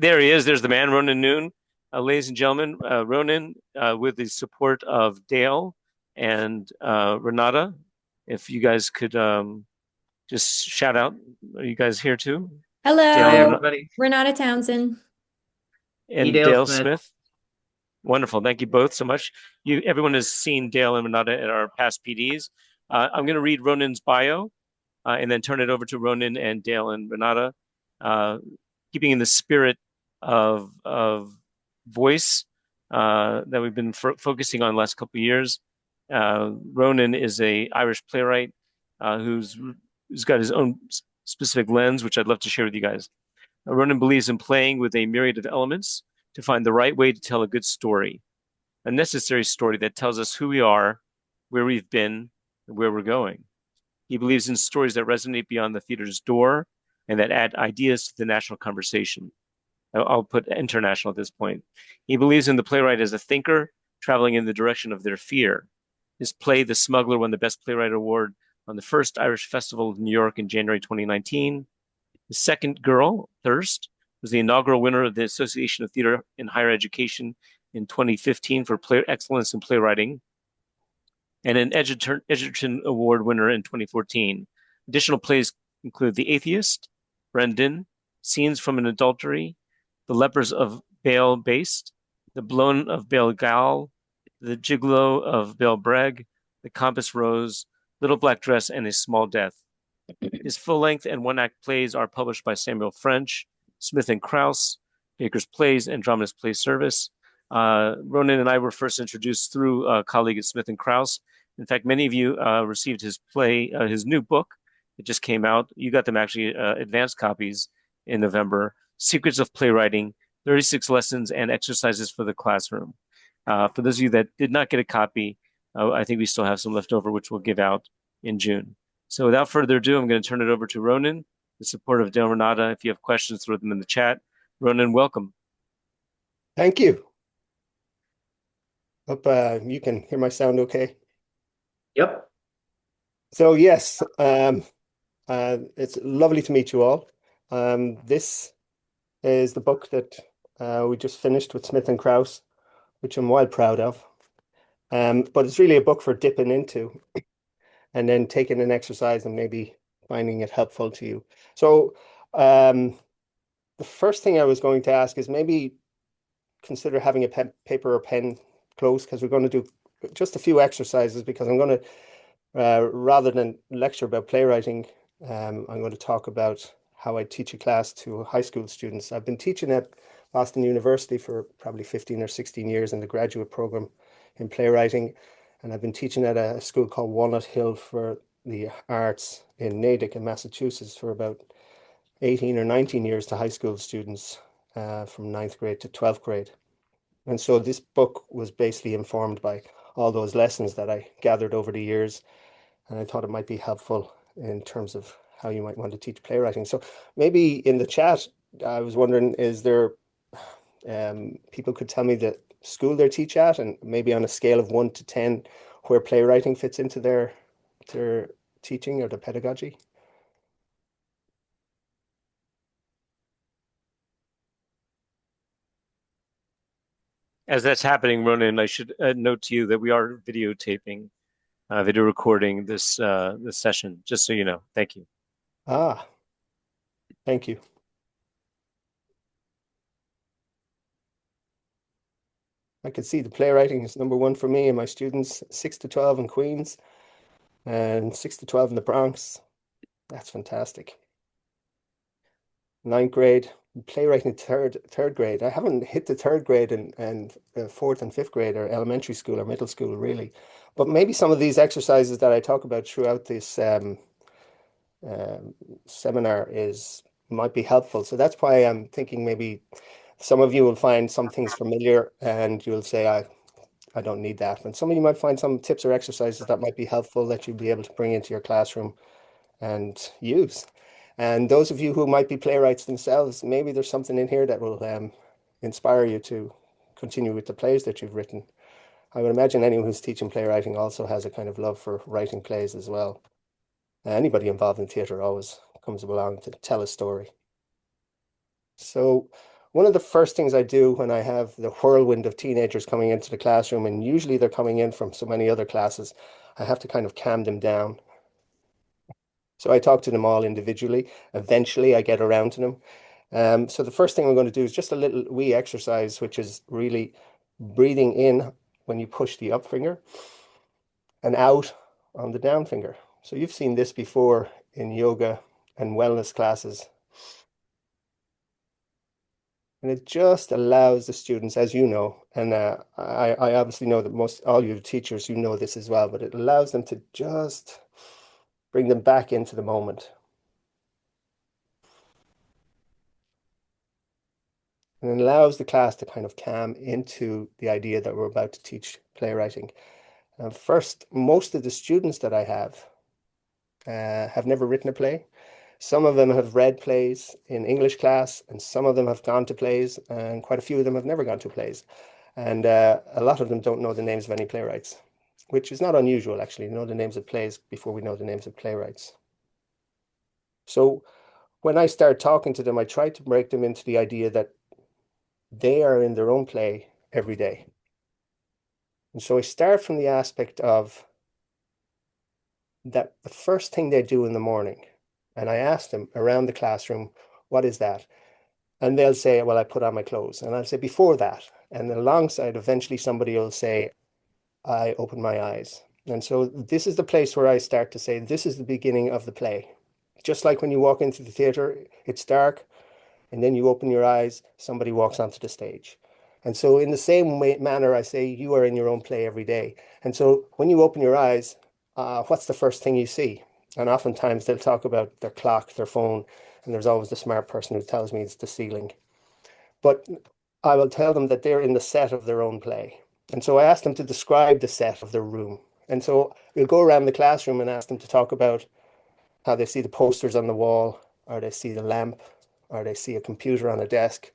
There he is. There's the man, Ronan Noone. Ladies and gentlemen, Ronan, with the support of Dale and Renata, if you guys could just shout out, are you guys here too? Dale Hello, and Hi, Renata everybody. Renata Townsend. E. and Dale Dale Smith. Smith. Wonderful. Thank you both so much. Everyone has seen Dale and Renata at our past PDs. I'm going to read Ronan's bio and then turn it over to Ronan and Dale and Renata, uh, keeping in the spirit of voice that we've been focusing on the last couple of years. Ronan is a Irish playwright who's got his own specific lens, which I'd love to share with you guys. Ronan believes in playing with a myriad of elements to find the right way to tell a good story, a necessary story that tells us who we are, where we've been, and where we're going. He believes in stories that resonate beyond the theater's door and that add ideas to the national conversation. I'll put international at this point. He believes in the playwright as a thinker traveling in the direction of their fear. His play, The Smuggler, won the Best Playwright Award on the first Irish Festival of New York in January 2019. His second, Girl, Thirst, was the inaugural winner of the Association of Theater in Higher Education in 2015 for excellence in playwriting, and an Edgerton Award winner in 2014. Additional plays include The Atheist, Brendan, Scenes from an Adultery, The Lepers of Baal Based, The Blown of Baal Gal, The Gigolo of Baal Breg, The Compass Rose, Little Black Dress, and A Small Death. His full-length and one-act plays are published by Samuel French, Smith and Krause, Baker's Plays, and Dramatist Play Service. Ronan and I were first introduced through a colleague at Smith and Krause. In fact, many of you received his his new book. It just came out. You got them actually advanced copies in November. Secrets of Playwriting, 36 Lessons and Exercises for the Classroom. For those of you that did not get a copy, I think we still have some left over, which we'll give out in June. So without further ado, I'm going to turn it over to Ronan, the support of Dale Renata. If you have questions, throw them in the chat. Ronan, welcome. Thank you. Hope you can hear my sound okay. Yep. So yes, it's lovely to meet you all. This is the book that we just finished with Smith and Krause, which I'm well proud of. But it's really a book for dipping into and then taking an exercise and maybe finding it helpful to you. So the first thing I was going to ask is maybe consider having a paper or pen close, because we're going to do just a few exercises, because I'm going to, rather than lecture about playwriting, I'm going to talk about how I teach a class to high school students. I've been teaching at Boston University for probably 15 or 16 years in the graduate program in playwriting. And I've been teaching at a school called Walnut Hill for the arts in Natick in Massachusetts for about 18 or 19 years to high school students from ninth grade to 12th grade. And so this book was basically informed by all those lessons that I gathered over the years. And I thought it might be helpful in terms of how you might want to teach playwriting. So maybe in the chat, I was wondering, is there people could tell me the school they teach at, and maybe on a scale of 1 to 10, where playwriting fits into their teaching or the pedagogy? As that's happening, Ronan, I should note to you that we are videotaping, video recording this session, just so you know. Thank you. Ah, thank you. I could see the playwriting is number one for me and my students, 6 to 12 in Queens and 6 to 12 in the Bronx. That's fantastic. Ninth grade, playwriting third grade. I haven't hit the third grade and fourth and fifth grade or elementary school or middle school really. But maybe some of these exercises that I talk about throughout this um, seminar might be helpful. So that's why I'm thinking maybe some of you will find some things familiar and you'll say, I don't need that. And some of you might find some tips or exercises that might be helpful that you'll be able to bring into your classroom and use. And those of you who might be playwrights themselves, maybe there's something in here that will inspire you to continue with the plays that you've written. I would imagine anyone who's teaching playwriting also has a kind of love for writing plays as well. Anybody involved in theatre always comes along to tell a story. So one of the first things I do when I have the whirlwind of teenagers coming into the classroom, and usually they're coming in from so many other classes, I have to kind of calm them down. So I talk to them all individually. Eventually, I get around to them. So the first thing I'm going to do is just a little wee exercise, which is really breathing in when you push the up finger and out on the down finger. So you've seen this before in yoga and wellness classes. And it just allows the students, as you know, and I obviously know that most all you teachers, you know this as well, but it allows them to just bring them back into the moment. And it allows the class to kind of calm into the idea that we're about to teach playwriting. First, most of the students that I have never written a play. Some of them have read plays in English class, and some of them have gone to plays, and quite a few of them have never gone to plays. And a lot of them don't know the names of any playwrights, which is not unusual, actually, to know the names of plays before we know the names of playwrights. So when I start talking to them, I try to break them into the idea that they are in their own play every day. And so I start from the aspect of that the first thing they do in the morning, and I ask them around the classroom, what is that? And they'll say, well, I put on my clothes. And I'll say, before that. And alongside, eventually somebody will say, I open my eyes. And so this is the place where I start to say, this is the beginning of the play. Just like when you walk into the theater, it's dark, and then you open your eyes, somebody walks onto the stage. And so in the same manner, I say, you are in your own play every day. And so when you open your eyes, what's the first thing you see? And oftentimes they'll talk about their clock, their phone, and there's always the smart person who tells me it's the ceiling. But I will tell them that they're in the set of their own play. And so I ask them to describe the set of their room. And so we'll go around the classroom and ask them to talk about how they see the posters on the wall, or they see the lamp, or they see a computer on a desk,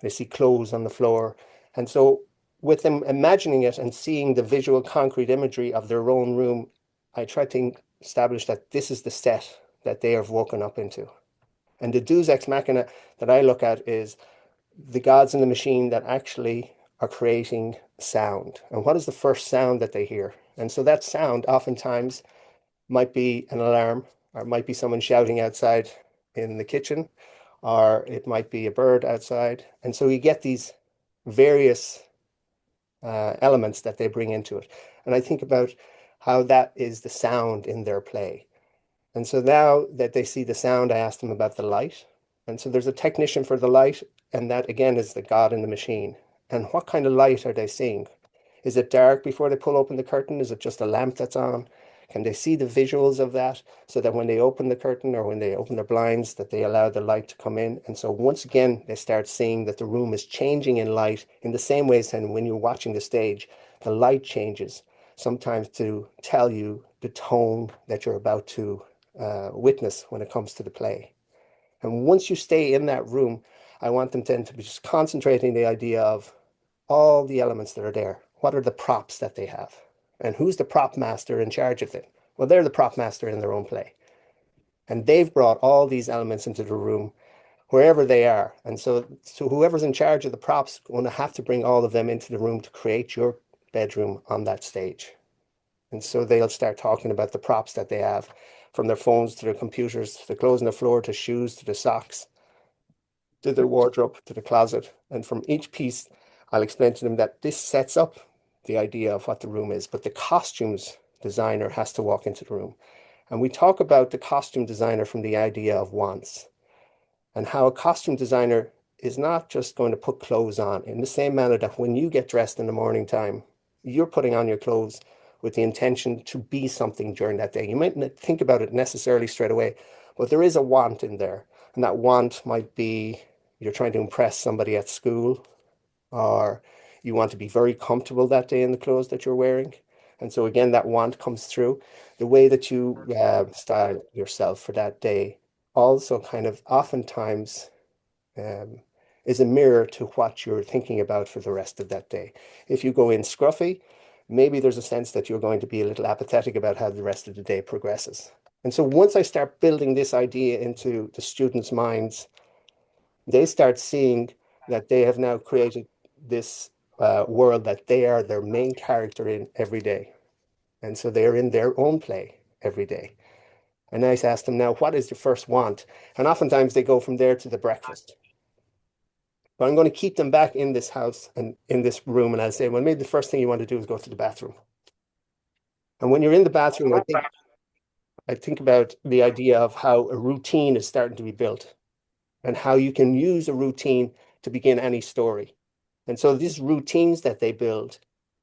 they see clothes on the floor. And so with them imagining it and seeing the visual concrete imagery of their own room, I try to establish that this is the set that they have woken up into. And the deus ex machina that I look at is the gods in the machine that actually are creating sound. And what is the first sound that they hear? And so that sound oftentimes might be an alarm, or it might be someone shouting outside in the kitchen, or it might be a bird outside. And so you get these various elements that they bring into it. And I think about how that is the sound in their play. And so now that they see the sound, I ask them about the light. And so there's a technician for the light, and that again is the God in the machine. And what kind of light are they seeing? Is it dark before they pull open the curtain? Is it just a lamp that's on? Can they see the visuals of that so that when they open the curtain or when they open their blinds, that they allow the light to come in? And so once again, they start seeing that the room is changing in light in the same way as when you're watching the stage, the light changes sometimes to tell you the tone that you're about to witness when it comes to the play. And once you stay in that room, I want them then to be just concentrating the idea of all the elements that are there. What are the props that they have? And who's the prop master in charge of it? Well, they're the prop master in their own play. And they've brought all these elements into the room wherever they are. And so whoever's in charge of the props going to have to bring all of them into the room to create your bedroom on that stage. And so they'll start talking about the props that they have, from their phones to their computers, to the clothes on the floor, to shoes, to the socks, to the wardrobe, to the closet. And from each piece, I'll explain to them that this sets up the idea of what the room is, but the costumes designer has to walk into the room. And we talk about the costume designer from the idea of wants, and how a costume designer is not just going to put clothes on in the same manner that when you get dressed in the morning time, you're putting on your clothes with the intention to be something during that day. You might not think about it necessarily straight away, but there is a want in there. And that want might be you're trying to impress somebody at school, or you want to be very comfortable that day in the clothes that you're wearing. And so again, that want comes through. The way that you style yourself for that day also kind of oftentimes um, is a mirror to what you're thinking about for the rest of that day. If you go in scruffy, maybe there's a sense that you're going to be a little apathetic about how the rest of the day progresses. And so once I start building this idea into the students' minds, they start seeing that they have now created this world that they are their main character in every day. And so they're in their own play every day. And I ask them now, what is your first want? And oftentimes they go from there to the breakfast. But I'm going to keep them back in this house and in this room. And I'll say, well, maybe the first thing you want to do is go to the bathroom. And when you're in the bathroom, I think about the idea of how a routine is starting to be built and how you can use a routine to begin any story. And so these routines that they build,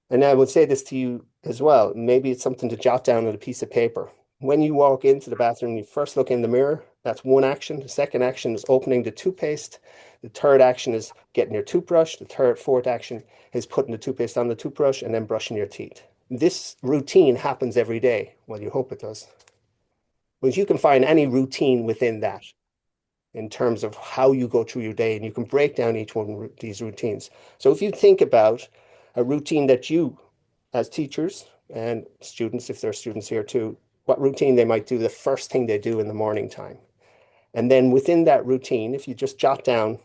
and I would say this to you as well, maybe it's something to jot down on a piece of paper. When you walk into the bathroom, you first look in the mirror. That's one action. The second action is opening the toothpaste. The third action is getting your toothbrush. The fourth action is putting the toothpaste on the toothbrush and then brushing your teeth. This routine happens every day. Well, you hope it does. But you can find any routine within that in terms of how you go through your day, and you can break down each one of these routines. So if you think about a routine that you, as teachers and students, if there are students here too, what routine they might do the first thing they do in the morning time. And then within that routine, if you just jot down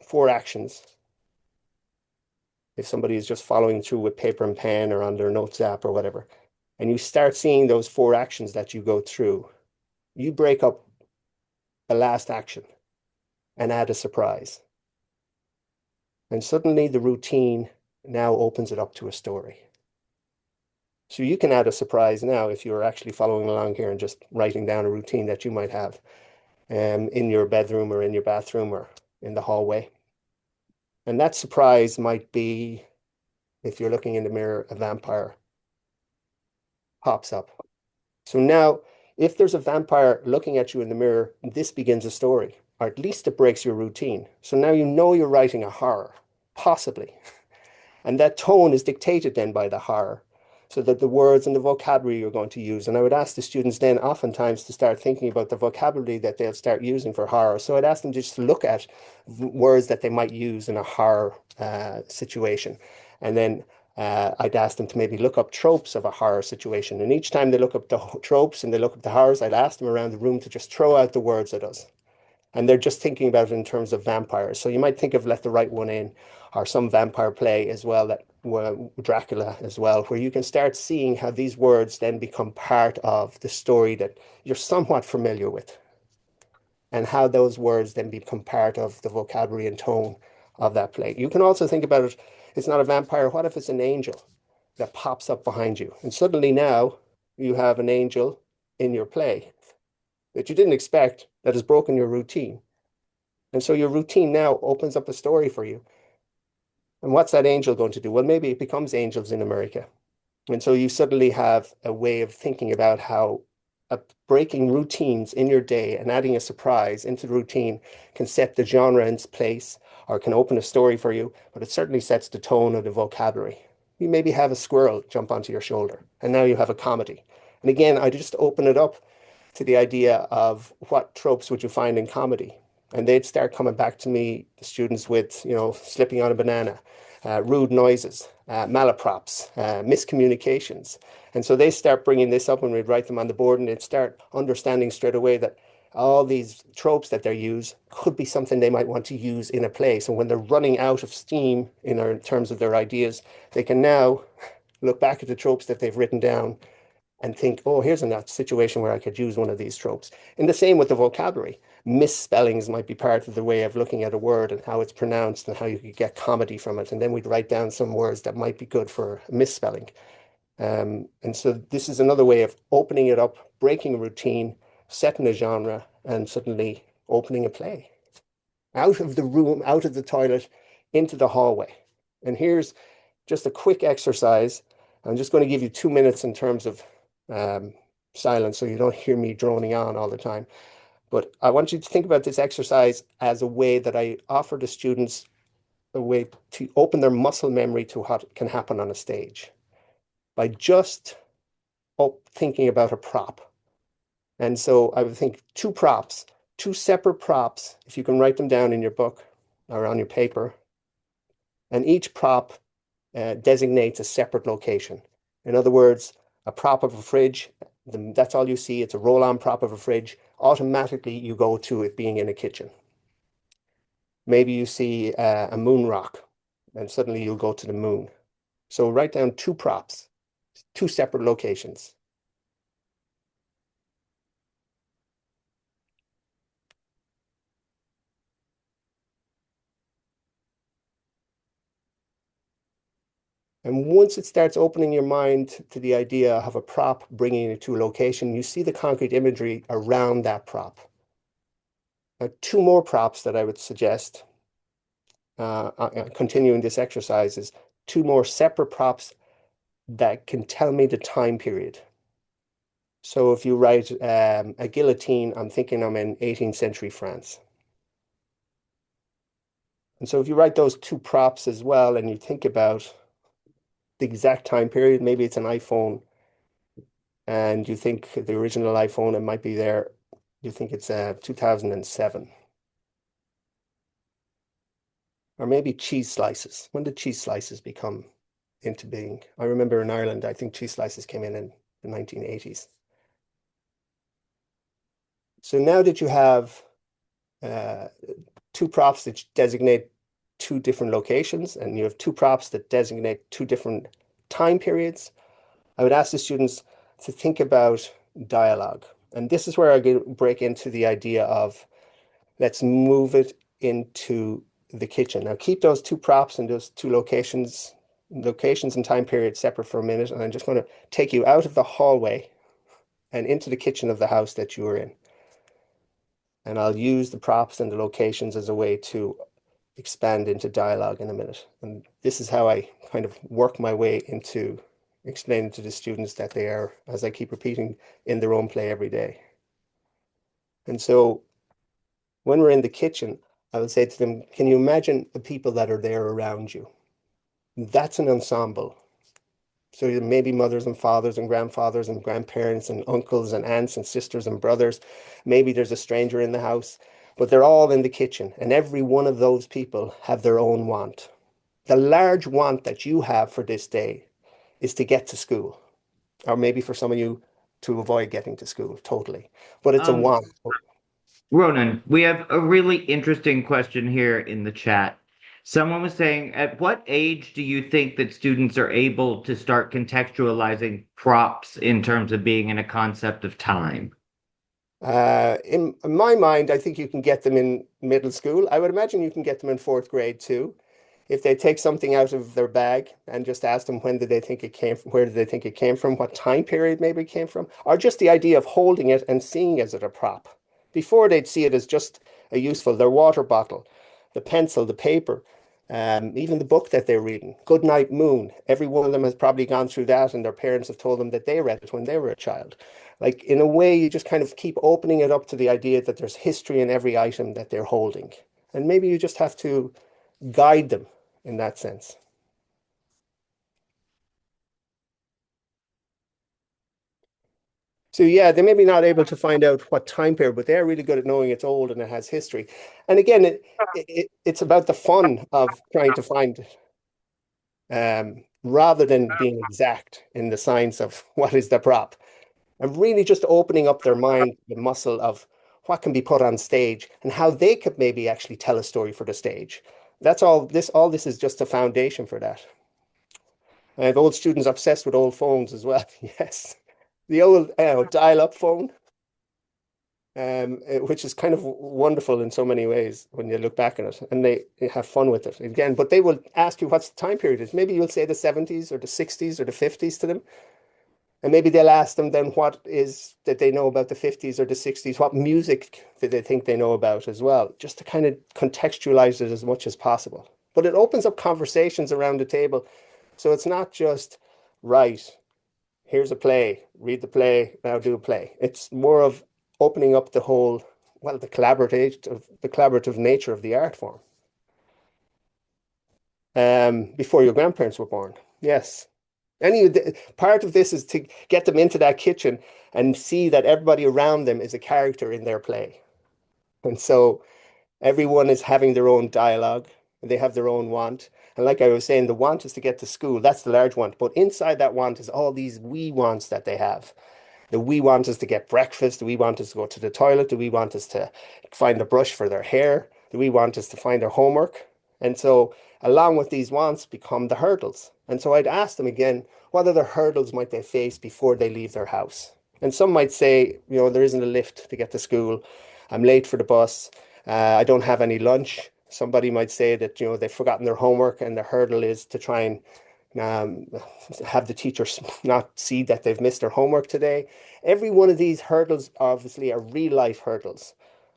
4 actions, if somebody is just following through with paper and pen or on their notes app or whatever, and you start seeing those 4 actions that you go through, you break up the last action and add a surprise. And suddenly the routine now opens it up to a story. So you can add a surprise now if you're actually following along here and just writing down a routine that you might have in your bedroom or in your bathroom or in the hallway. And that surprise might be, if you're looking in the mirror, a vampire pops up. So now, if there's a vampire looking at you in the mirror, this begins a story, or at least it breaks your routine. So now you know you're writing a horror, possibly. And that tone is dictated then by the horror, so that the words and the vocabulary you're going to use. And I would ask the students then oftentimes to start thinking about the vocabulary that they'll start using for horror. So I'd ask them just to look at words that they might use in a horror situation. And then I'd ask them to maybe look up tropes of a horror situation. And each time they look up the tropes and they look up the horrors, I'd ask them around the room to just throw out the words at us. And they're just thinking about it in terms of vampires. So you might think of Let the Right One In, or some vampire play as well, that Dracula as well, where you can start seeing how these words then become part of the story that you're somewhat familiar with, and how those words then become part of the vocabulary and tone of that play. You can also think about it, it's not a vampire. What if it's an angel that pops up behind you? And suddenly now you have an angel in your play that you didn't expect, that has broken your routine. And so your routine now opens up a story for you. And what's that angel going to do? Well, maybe it becomes Angels in America. And so you suddenly have a way of thinking about how breaking routines in your day and adding a surprise into the routine can set the genre in place, or can open a story for you, but it certainly sets the tone of the vocabulary. You maybe have a squirrel jump onto your shoulder, and now you have a comedy. And again, I just open it up to the idea of what tropes would you find in comedy. And they'd start coming back to me, the students, with, slipping on a banana, rude noises, malaprops, miscommunications. And so they start bringing this up, and we'd write them on the board, and they'd start understanding straight away that all these tropes that they use could be something they might want to use in a play. So when they're running out of steam in terms of their ideas, they can now look back at the tropes that they've written down and think, oh, here's a situation where I could use one of these tropes. And the same with the vocabulary. Misspellings might be part of the way of looking at a word and how it's pronounced and how you could get comedy from it. And then we'd write down some words that might be good for misspelling. And so this is another way of opening it up, breaking a routine, setting a genre, and suddenly opening a play. Out of the room, out of the toilet, into the hallway. And here's just a quick exercise. I'm just going to give you 2 minutes in terms of silence, so you don't hear me droning on all the time. But I want you to think about this exercise as a way that I offer the students a way to open their muscle memory to what can happen on a stage by just thinking about a prop. And so I would think 2 props, 2 separate props, if you can write them down in your book or on your paper. And each prop designates a separate location. In other words, a prop of a fridge, that's all you see. It's a roll-on prop of a fridge. Automatically, you go to it being in a kitchen. Maybe you see a moon rock, and suddenly you'll go to the moon. So write down two props, two separate locations. And once it starts opening your mind to the idea of a prop bringing you to a location, you see the concrete imagery around that prop. Now, two more props that I would suggest continuing this exercise is two more separate props that can tell me the time period. So if you write a guillotine, I'm thinking I'm in 18th century France. And so if you write those two props as well, and you think about the exact time period, maybe it's an iPhone, and you think the original iPhone, it might be there, you think it's 2007. Or maybe cheese slices. When did cheese slices become into being? I remember in Ireland, I think cheese slices came in the 1980s. So now that you have uh, two props that designate two different locations, and you have two props that designate two different time periods, I would ask the students to think about dialogue. And this is where I break into the idea of let's move it into the kitchen. Now keep those two props and those two locations and time periods separate for a minute. And I'm just going to take you out of the hallway and into the kitchen of the house that you are in. And I'll use the props and the locations as a way to expand into dialogue in a minute. And this is how I kind of work my way into explaining to the students that they are, as I keep repeating, in their own play every day. And so when we're in the kitchen, I would say to them, can you imagine the people that are there around you? That's an ensemble. So maybe mothers and fathers and grandfathers and grandparents and uncles and aunts and sisters and brothers. Maybe there's a stranger in the house, but they're all in the kitchen, and every one of those people have their own want. The large want that you have for this day is to get to school, or maybe for some of you to avoid getting to school totally. But it's a Um, want. Ronan, we have a really interesting question here in the chat. Someone was saying, at what age do you think that students are able to start contextualizing props in terms of being in a concept of time? In my mind, I think you can get them in middle school. I would imagine you can get them in fourth grade too. If they take something out of their bag and just ask them when did they think it came from, where did they think it came from, what time period maybe it came from, or just the idea of holding it and seeing it as a prop. Before they'd see it as just a useful, their water bottle, the pencil, the paper, even the book that they're reading. Good Night Moon. Every one of them has probably gone through that, and their parents have told them that they read it when they were a child. Like in a way, you just kind of keep opening it up to the idea that there's history in every item that they're holding. And maybe you just have to guide them in that sense. So yeah, they may be not able to find out what time period, but they're really good at knowing it's old and it has history. And again, it's about the fun of trying to find rather than being exact in the science of what is the prop. And really just opening up their mind, the muscle of what can be put on stage and how they could maybe actually tell a story for the stage. That's all this is just a foundation for that. I have old students obsessed with old phones as well. Yes. The old dial-up phone, which is kind of wonderful in so many ways when you look back on it, and they have fun with it again. But they will ask you what's the time period is. Maybe you'll say the 70s or the 60s or the 50s to them, and maybe they'll ask them then what is that they know about the 50s or the 60s, what music do they think they know about as well, just to kind of contextualize it as much as possible. But it opens up conversations around the table, so it's not just right. Here's a play, read the play, now do a play. It's more of opening up the whole, well, the collaborative nature of the art form. Before your grandparents were born. Yes. Part of this is to get them into that kitchen and see that everybody around them is a character in their play. And so everyone is having their own dialogue, and they have their own want. And like I was saying, the want is to get to school. That's the large want. But inside that want is all these wee wants that they have. The wee want is to get breakfast. The wee want is to go to the toilet. The wee want is to find a brush for their hair. that we want is to find their homework. And so along with these wants become the hurdles. And so I'd ask them again, what other hurdles might they face before they leave their house? And some might say, there isn't a lift to get to school. I'm late for the bus. I don't have any lunch. Somebody might say that, they've forgotten their homework and the hurdle is to try and um, have the teachers not see that they've missed their homework today. Every one of these hurdles obviously are real life hurdles.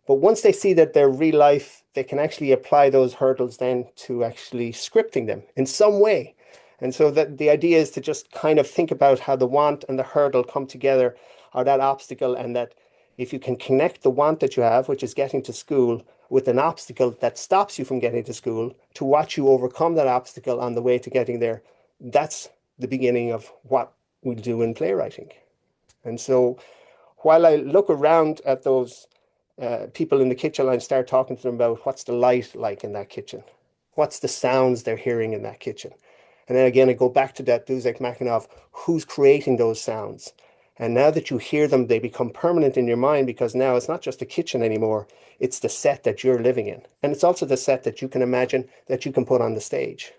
But once they see that they're real life, they can actually apply those hurdles then to actually scripting them in some way. And so that the idea is to just kind of think about how the want and the hurdle come together, or that obstacle, and that if you can connect the want that you have, which is getting to school, with an obstacle that stops you from getting to school, to watch you overcome that obstacle on the way to getting there, that's the beginning of what we do in playwriting. And so while I look around at those people in the kitchen, I start talking to them about what's the light like in that kitchen, what's the sounds they're hearing in that kitchen. And then again, I go back to that Deus Ex Machina of who's creating those sounds. And now that you hear them, they become permanent in your mind, because now it's not just a kitchen anymore. It's the set that you're living in. And it's also the set that you can imagine that you can put on the stage.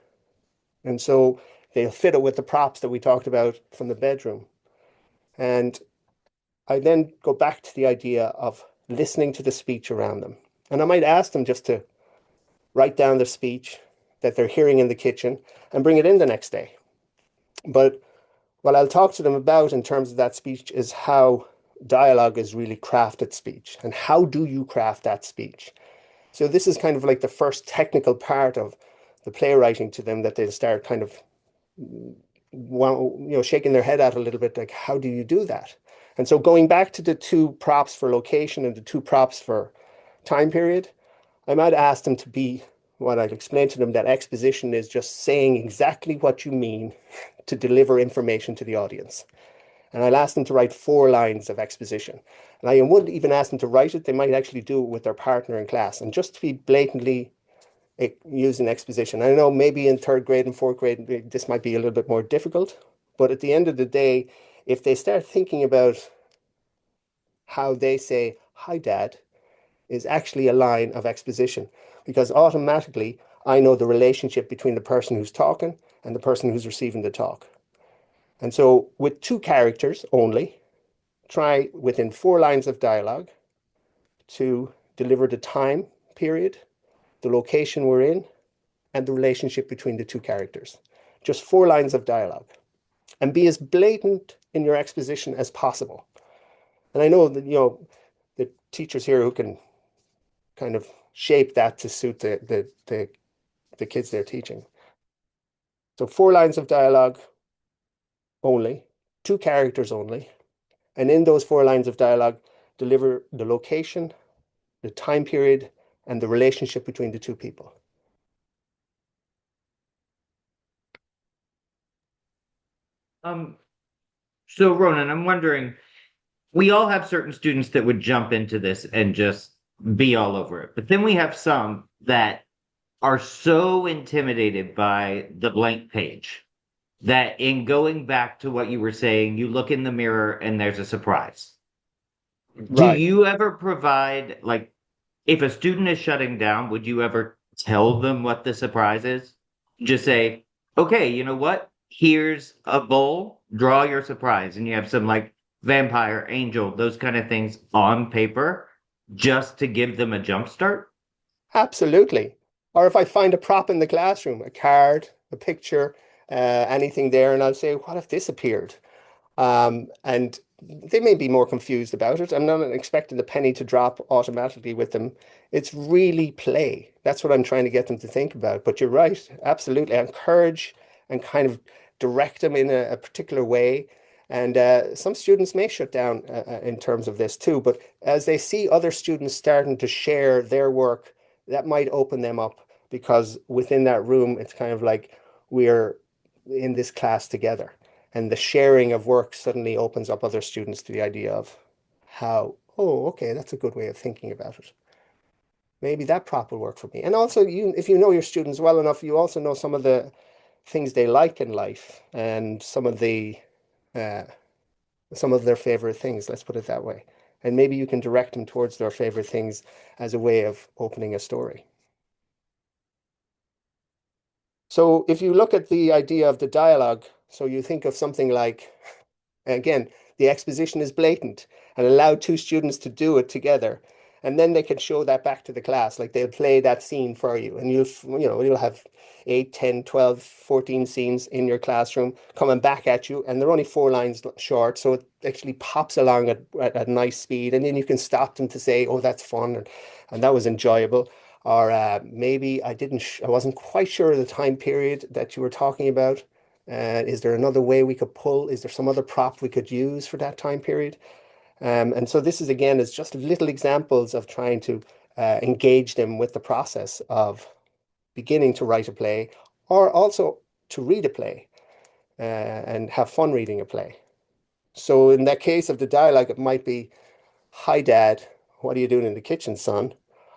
And so they'll fit it with the props that we talked about from the bedroom. And I then go back to the idea of listening to the speech around them. And I might ask them just to write down the speech that they're hearing in the kitchen and bring it in the next day. But what I'll talk to them about in terms of that speech is how dialogue is really crafted speech, and how do you craft that speech. So this is kind of like the first technical part of the playwriting to them, that they'll start kind of shaking their head at a little bit, like, how do you do that? And so going back to the two props for location and the two props for time period, I might ask them to be what I'd explain to them, that exposition is just saying exactly what you mean to deliver information to the audience. And I'll ask them to write 4 lines of exposition. And I wouldn't even ask them to write it. They might actually do it with their partner in class, and just to be blatantly using exposition. I know maybe in 3rd grade and 4th grade, this might be a little bit more difficult. But at the end of the day, if they start thinking about how they say, "Hi, Dad," is actually a line of exposition, because automatically I know the relationship between the person who's talking and the person who's receiving the talk. And so with 2 characters only, try within 4 lines of dialogue to deliver the time period, the location we're in, and the relationship between the 2 characters. Just 4 lines of dialogue. And be as blatant in your exposition as possible. And I know that, the teachers here who can kind of shape that to suit the kids they're teaching. So 4 lines of dialogue only, 2 characters only. And in those 4 lines of dialogue, deliver the location, the time period, and the relationship between the 2 people. Um, so Ronan, I'm wondering, we all have certain students that would jump into this and just be all over it. But then we have some that are so intimidated by the blank page that in going back to what you were saying, you look in the mirror and there's a surprise. Do Right. you ever provide, like, if a student is shutting down, would you ever tell them what the surprise is? Just say, okay, you know what? Here's a bowl, draw your surprise. And you have some like vampire, angel, those kind of things on paper just to give them a jump start. Absolutely. Or if I find a prop in the classroom, a card, a picture, anything there, and I'll say, what if this appeared? And they may be more confused about it. I'm not expecting the penny to drop automatically with them. It's really play. That's what I'm trying to get them to think about. But you're right. Absolutely. I encourage and kind of direct them in a particular way. And some students may shut down in terms of this too. But as they see other students starting to share their work, that might open them up, because within that room, it's kind of like we're in this class together. And the sharing of work suddenly opens up other students to the idea of how, oh, okay, that's a good way of thinking about it. Maybe that prop will work for me. And also, if you know your students well enough, you also know some of the things they like in life, and uh, some of their favorite things, let's put it that way. And maybe you can direct them towards their favorite things as a way of opening a story. So if you look at the idea of the dialogue, so you think of something like, again, the exposition is blatant and allow two students to do it together. And then they can show that back to the class, like they'll play that scene for you. And you'll have 8, 10, 12, 14 scenes in your classroom coming back at you. And they're only 4 lines short. So it actually pops along at a nice speed. And then you can stop them to say, oh, that's fun. And that was enjoyable. Or maybe I wasn't quite sure of the time period that you were talking about. Is there another way we could pull? Is there some other prop we could use for that time period? And so this is again is just little examples of trying to engage them with the process of beginning to write a play, or also to read a play and have fun reading a play. So in that case of the dialogue, it might be, "Hi, Dad. What are you doing in the kitchen, son?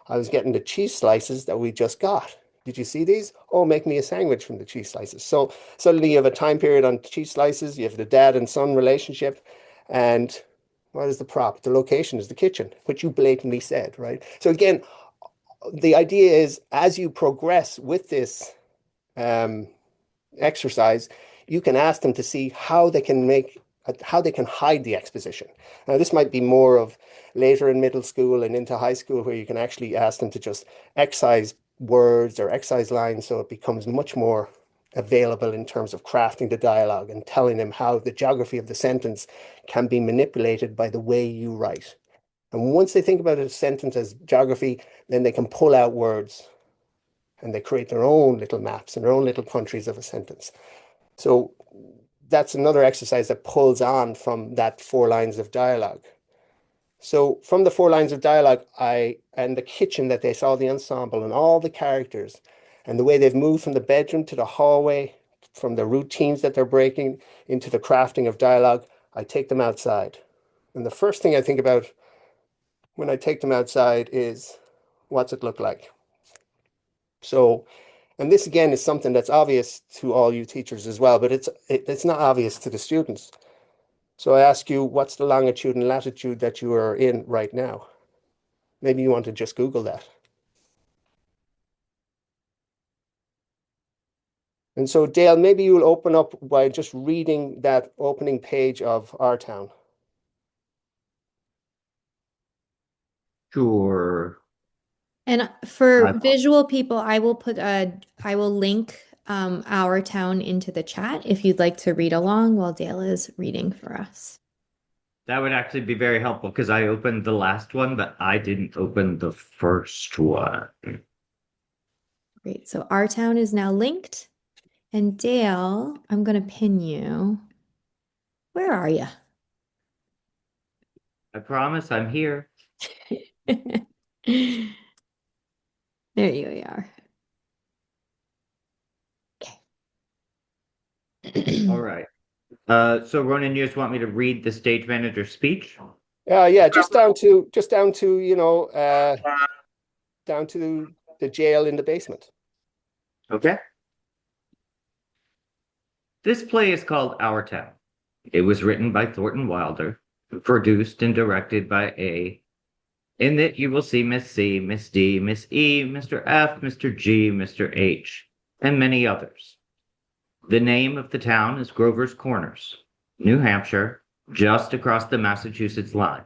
I was getting the cheese slices that we just got. Did you see these? Oh, make me a sandwich from the cheese slices." So suddenly you have a time period on cheese slices, you have the dad and son relationship, and what is the prop? The location is the kitchen, which you blatantly said, right? So again, the idea is as you progress with this um, exercise, you can ask them to see how they can hide the exposition. Now, this might be more of later in middle school and into high school, where you can actually ask them to just excise words or excise lines, so it becomes much more available in terms of crafting the dialogue and telling them how the geography of the sentence can be manipulated by the way you write. And once they think about a sentence as geography, then they can pull out words and they create their own little maps and their own little countries of a sentence. So that's another exercise that pulls on from that 4 lines of dialogue. So from the 4 lines of dialogue, and the kitchen that they saw the ensemble and all the characters and the way they've moved from the bedroom to the hallway, from the routines that they're breaking into the crafting of dialogue, I take them outside. And the first thing I think about when I take them outside is, what's it look like? So, and this again is something that's obvious to all you teachers as well, but it's not obvious to the students. So I ask you, what's the longitude and latitude that you are in right now? Maybe you want to just Google that. And so, Dale, maybe you'll open up by just reading that opening page of Our Town. Sure. And for I, visual people, I will link our town into the chat if you'd like to read along while Dale is reading for us. that would actually be very helpful because I opened the last one, but I didn't open the first one. Great. So our town is now linked. And Dale, I'm going to pin you. Where are you? I promise I'm here. There you are. Okay. All right. So Ronan, you just want me to read the stage manager's speech? Yeah, just down to down to the jail in the basement. Okay. This play is called Our Town. It was written by Thornton Wilder, produced and directed by A. In it, you will see Miss C, Miss D, Miss E, Mr. F, Mr. G, Mr. H, and many others. The name of the town is Grover's Corners, New Hampshire, just across the Massachusetts line.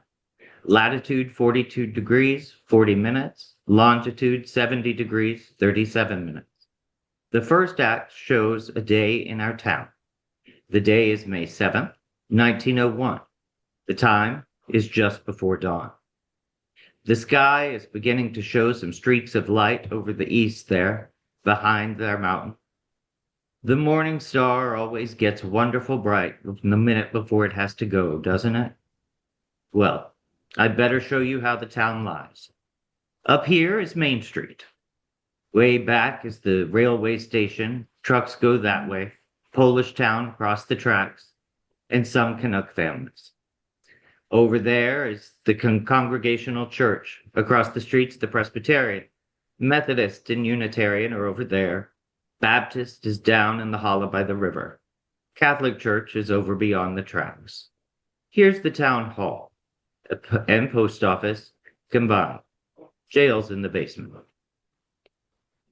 Latitude 42 degrees, 40 minutes. Longitude 70 degrees, 37 minutes. The first act shows a day in our town. The day is May 7th, 1901. The time is just before dawn. The sky is beginning to show some streaks of light over the east there, behind their mountain. The morning star always gets wonderful bright the minute before it has to go, doesn't it? Well, I'd better show you how the town lies. Up here is Main Street. Way back is the railway station. Trucks go that way. Polish town across the tracks, and some Canuck families. Over there is the Congregational Church. Across the street's the Presbyterian. Methodist and Unitarian are over there. Baptist is down in the hollow by the river. Catholic Church is over beyond the tracks. Here's the town hall and post office combined. Jail's in the basement.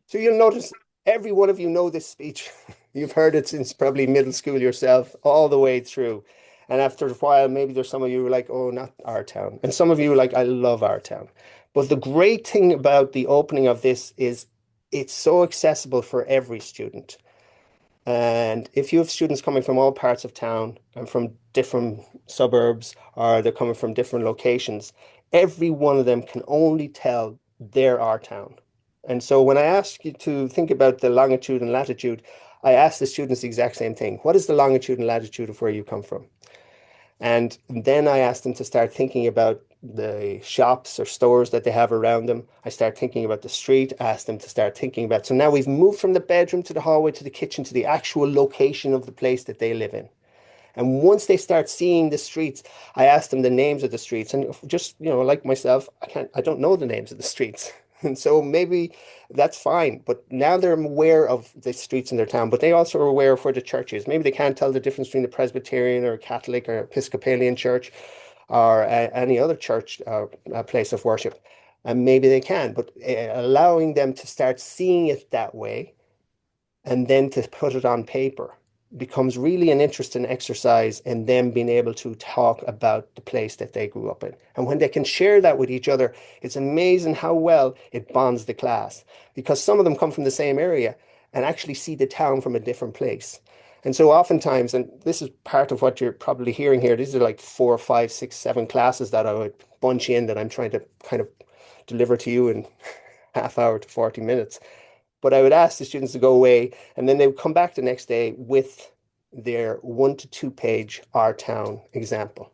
So you'll notice Every one of you know this speech. You've heard it since probably middle school yourself, all the way through. And after a while, maybe there's some of you who are like, oh, not our town. And some of you are like, I love our town. But the great thing about the opening of this is it's so accessible for every student. And if you have students coming from all parts of town and from different suburbs, or they're coming from different locations, every one of them can only tell they're our town. And so when I ask you to think about the longitude and latitude, I ask the students the exact same thing. What is the longitude and latitude of where you come from? And then I ask them to start thinking about the shops or stores that they have around them. I start thinking about the street, ask them to start thinking about. So now we've moved from the bedroom to the hallway to the kitchen to the actual location of the place that they live in. And once they start seeing the streets, I ask them the names of the streets. And just, like myself, I don't know the names of the streets. And so maybe that's fine. But now they're aware of the streets in their town, but they also are aware of where the church is. Maybe they can't tell the difference between a Presbyterian or a Catholic or Episcopalian church or any other church place of worship. And maybe they can, but allowing them to start seeing it that way and then to put it on paper becomes really an interesting exercise in them being able to talk about the place that they grew up in. And when they can share that with each other, it's amazing how well it bonds the class, because some of them come from the same area and actually see the town from a different place. And so oftentimes, and this is part of what you're probably hearing here, these are like 4, 5, 6, 7 classes that I would bunch in that I'm trying to kind of deliver to you in half hour to 40 minutes. But I would ask the students to go away, and then they would come back the next day with their 1 to 2 page Our Town example.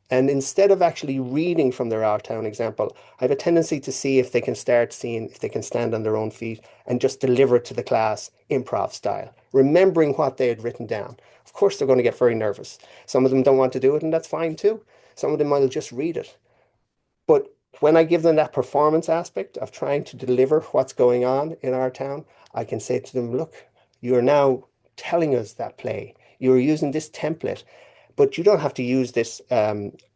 And instead of actually reading from their Our Town example, I have a tendency to see if they can start seeing if they can stand on their own feet and just deliver it to the class improv style, remembering what they had written down. Of course, they're going to get very nervous. Some of them don't want to do it, and that's fine too. Some of them might just read it. But when I give them that performance aspect of trying to deliver what's going on in our town, I can say to them, look, you are now telling us that play. You're using this template, but you don't have to use this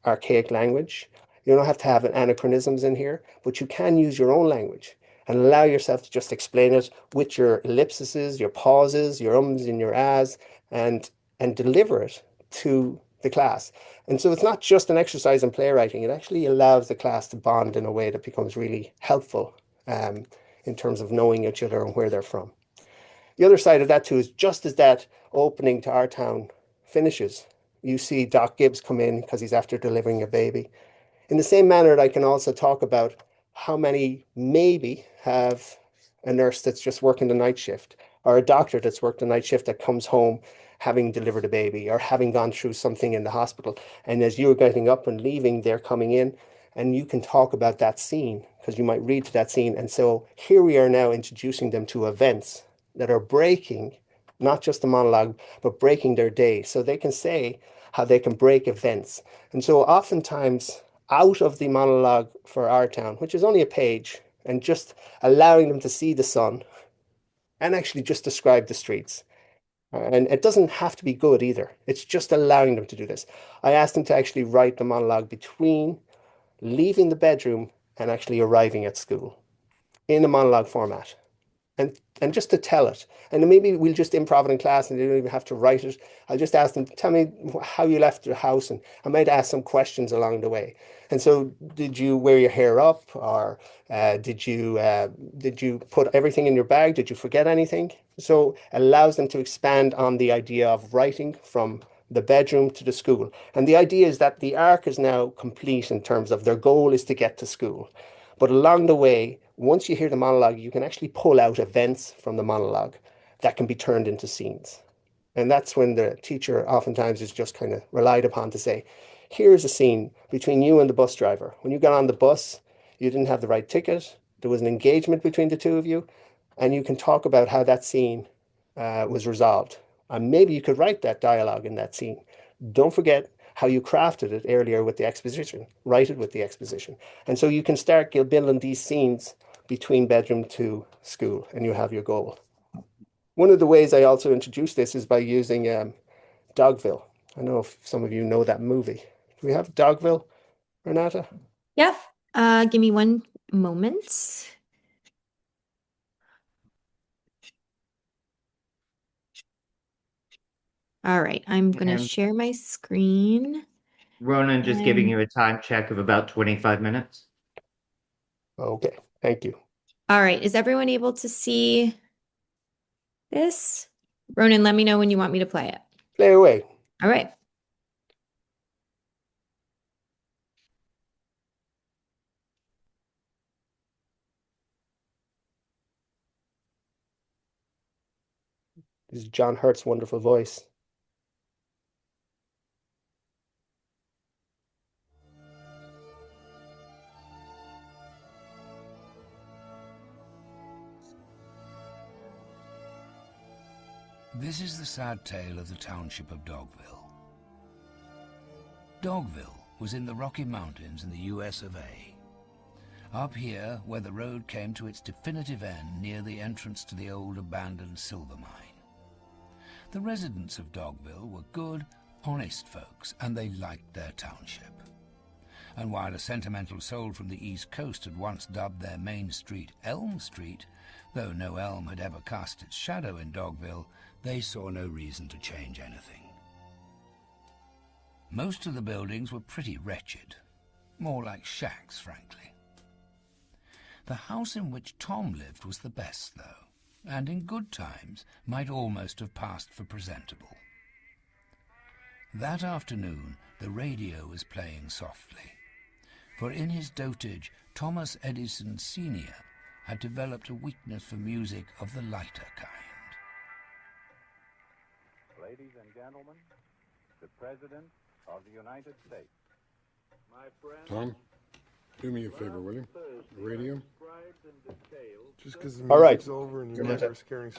archaic language. You don't have to have anachronisms in here, but you can use your own language and allow yourself to just explain it with your ellipses, your pauses, your ums and your ahs, and deliver it to the class. And so it's not just an exercise in playwriting, it actually allows the class to bond in a way that becomes really helpful um, in terms of knowing each other and where they're from. The other side of that too is just as that opening to our town finishes, you see Doc Gibbs come in because he's after delivering a baby. In the same manner, I can also talk about how many maybe have a nurse that's just working the night shift, or a doctor that's worked the night shift that comes home having delivered a baby or having gone through something in the hospital. And as you're getting up and leaving, they're coming in, and you can talk about that scene because you might read to that scene. And so here we are now introducing them to events that are breaking, not just the monologue, but breaking their day. So they can say how they can break events. And so oftentimes, out of the monologue for Our Town, which is only a page, and just allowing them to see the sun and actually just describe the streets. And it doesn't have to be good either. It's just allowing them to do this. I asked them to actually write the monologue between leaving the bedroom and actually arriving at school in a monologue format, and just to tell it. And then maybe we'll just improv it in class and they don't even have to write it. I'll just ask them, tell me how you left the house, and I might ask some questions along the way. And so, did you wear your hair up, or did you put everything in your bag? Did you forget anything? So allows them to expand on the idea of writing from the bedroom to the school. And the idea is that the arc is now complete in terms of their goal is to get to school. But along the way, once you hear the monologue, you can actually pull out events from the monologue that can be turned into scenes. And that's when the teacher oftentimes is just kind of relied upon to say, here's a scene between you and the bus driver. When you got on the bus, you didn't have the right ticket. There was an engagement between the two of you. And you can talk about how that scene was resolved. And maybe you could write that dialogue in that scene. Don't forget how you crafted it earlier with the exposition. Write it with the exposition. And so you can start building these scenes between bedroom to school, and you have your goal. One of the ways I also introduce this is by using Dogville. I don't know if some of you know that movie. Do we have Dogville, Renata? Yep. Give me one moment. All right, I'm going to And share my screen. Ronan just giving you a time check of about 25 minutes. Okay, thank you. All right, is everyone able to see this? Ronan, let me know when you want me to play it. Play away. All right. This is John Hurt's wonderful voice. This is the sad tale of the township of Dogville. Dogville was in the Rocky Mountains in the US of A. Up here, where the road came to its definitive end near the entrance to the old abandoned silver mine. The residents of Dogville were good, honest folks, and they liked their township. And while a sentimental soul from the East Coast had once dubbed their main street Elm Street, though no elm had ever cast its shadow in Dogville, they saw no reason to change anything. Most of the buildings were pretty wretched, more like shacks, frankly. The house in which Tom lived was the best, though, and in good times might almost have passed for presentable. That afternoon the radio was playing softly, for in his dotage Thomas Edison Sr. had developed a weakness for music of the lighter kind. Ladies and gentlemen, the President of the United States. My friend, Tom, do me a favor, will you? The radio? Just because the All right. music's over and you're Renata. never scaring.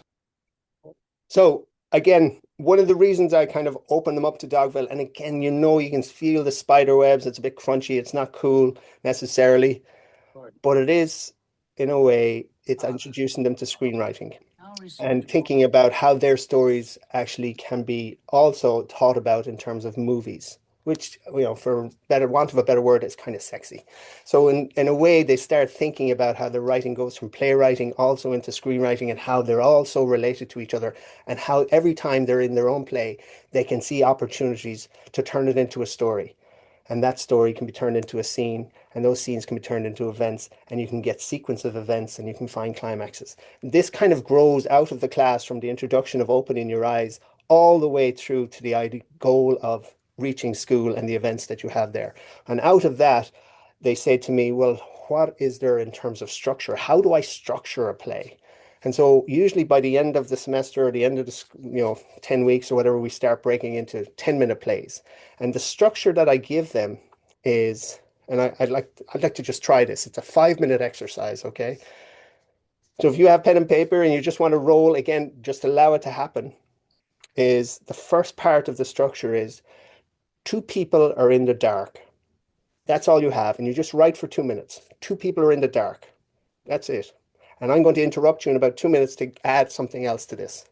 So again, one of the reasons I kind of opened them up to Dogville, and again, you can feel the spider webs. It's a bit crunchy. It's not cool necessarily, but it is, in a way, it's introducing them to screenwriting and thinking about how their stories actually can be also thought about in terms of movies, which, for want of a better word, is kind of sexy. So in a way, they start thinking about how the writing goes from playwriting also into screenwriting and how they're all so related to each other and how every time they're in their own play, they can see opportunities to turn it into a story. And that story can be turned into a scene, and those scenes can be turned into events, and you can get sequence of events, and you can find climaxes. This kind of grows out of the class from the introduction of opening your eyes all the way through to the goal of reaching school and the events that you have there. And out of that, they say to me, well, what is there in terms of structure? How do I structure a play? And so usually by the end of the semester or the end of the 10 weeks or whatever, we start breaking into 10-minute plays. And the structure that I give them is, and I'd like to just try this. It's a 5-minute exercise, okay? So if you have pen and paper and you just want to roll, again, just allow it to happen, is the first part of the structure is two people are in the dark. That's all you have. And you just write for 2 minutes. Two people are in the dark. That's it. And I'm going to interrupt you in about 2 minutes to add something else to this.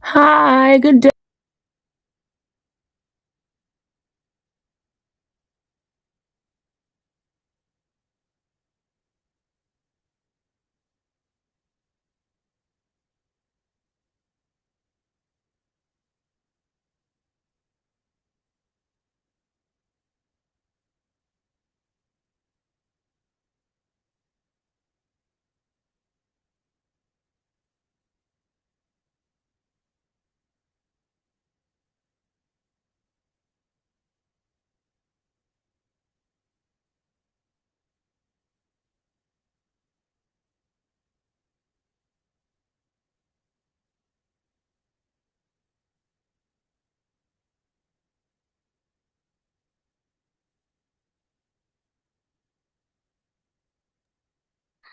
Hi, good day.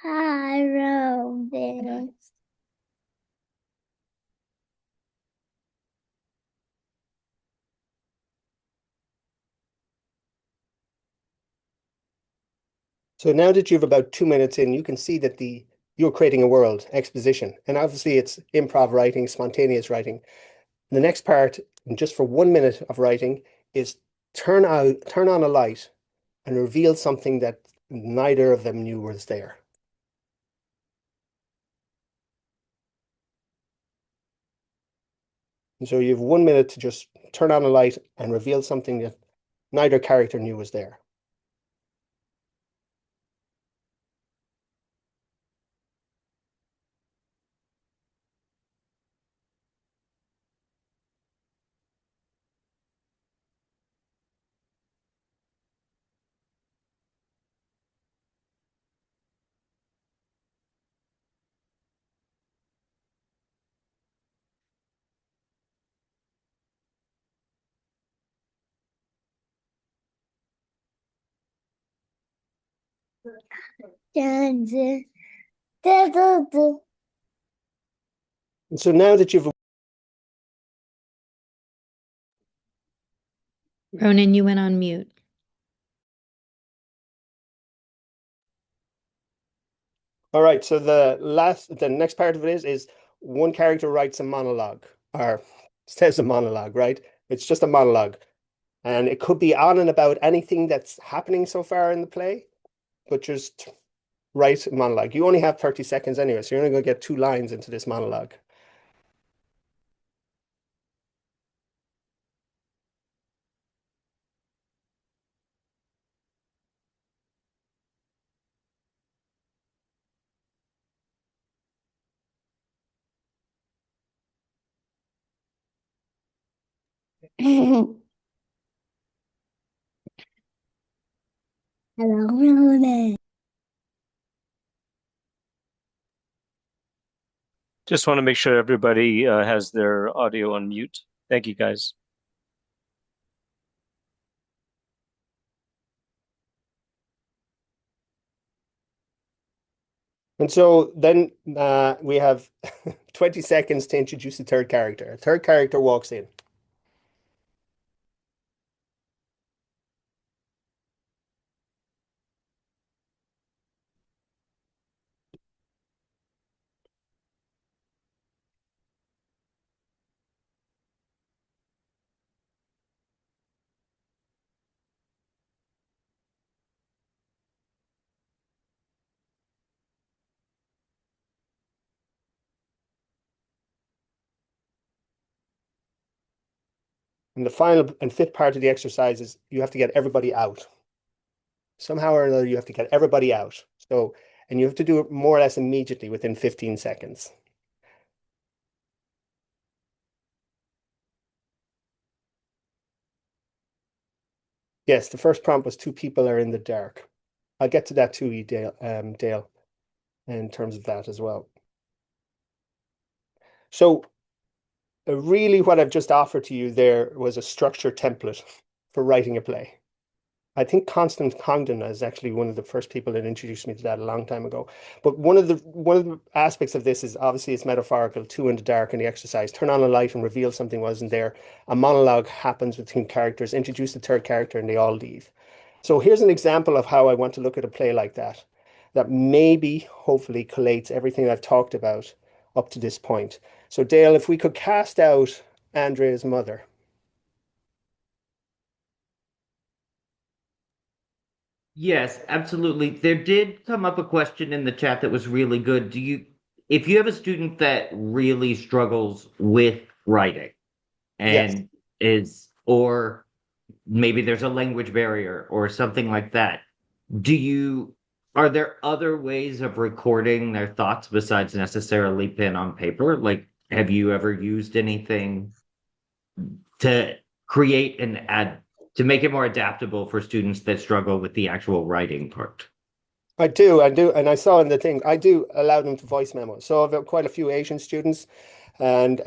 I wrote this. So now that you've about 2 minutes in, you can see that you're creating a world, exposition. And obviously it's improv writing, spontaneous writing. The next part, just for 1 minute of writing, is turn on a light and reveal something that neither of them knew was there. And so you have 1 minute to just turn on a light and reveal something that neither character knew was there. And So now that you've Ronan, you went on mute. all right, so the next part of it is one character writes a monologue or says a monologue, right? It's just a monologue. And it could be on and about anything that's happening so far in the play, but just write a monologue. You only have 30 seconds anyway, so you're only going to get 2 lines into this monologue. hello, Ronan. Just want to make sure everybody has their audio on mute. Thank you, guys. And so then we have 20 seconds to introduce the third character. A third character walks in. And the final and fifth part of the exercise is you have to get everybody out. Somehow or another, you have to get everybody out. So, and you have to do it more or less immediately within 15 seconds. Yes, the first prompt was 2 people are in the dark. I'll get to that too, Dale, in terms of that as well. So really what I've just offered to you there was a structure template for writing a play. I think Constance Congdon is actually one of the first people that introduced me to that a long time ago. But one of the aspects of this is obviously it's metaphorical, 2 in the dark in the exercise. Turn on a light and reveal something wasn't there. A monologue happens between characters, introduce the third character, and they all leave. So here's an example of how I want to look at a play like that, that maybe, hopefully, collates everything I've talked about up to this point. So Dale, if we could cast out Andrea's mother. Yes, absolutely. There did come up a question in the chat that was really good. If you have a student that really struggles with writing Yes. and or maybe there's a language barrier or something like that, are there other ways of recording their thoughts besides necessarily pen on paper? Like, have you ever used anything to create to make it more adaptable for students that struggle with the actual writing part? I do, and I saw in the thing, I do allow them to voice memo. So I've got quite a few Asian students, and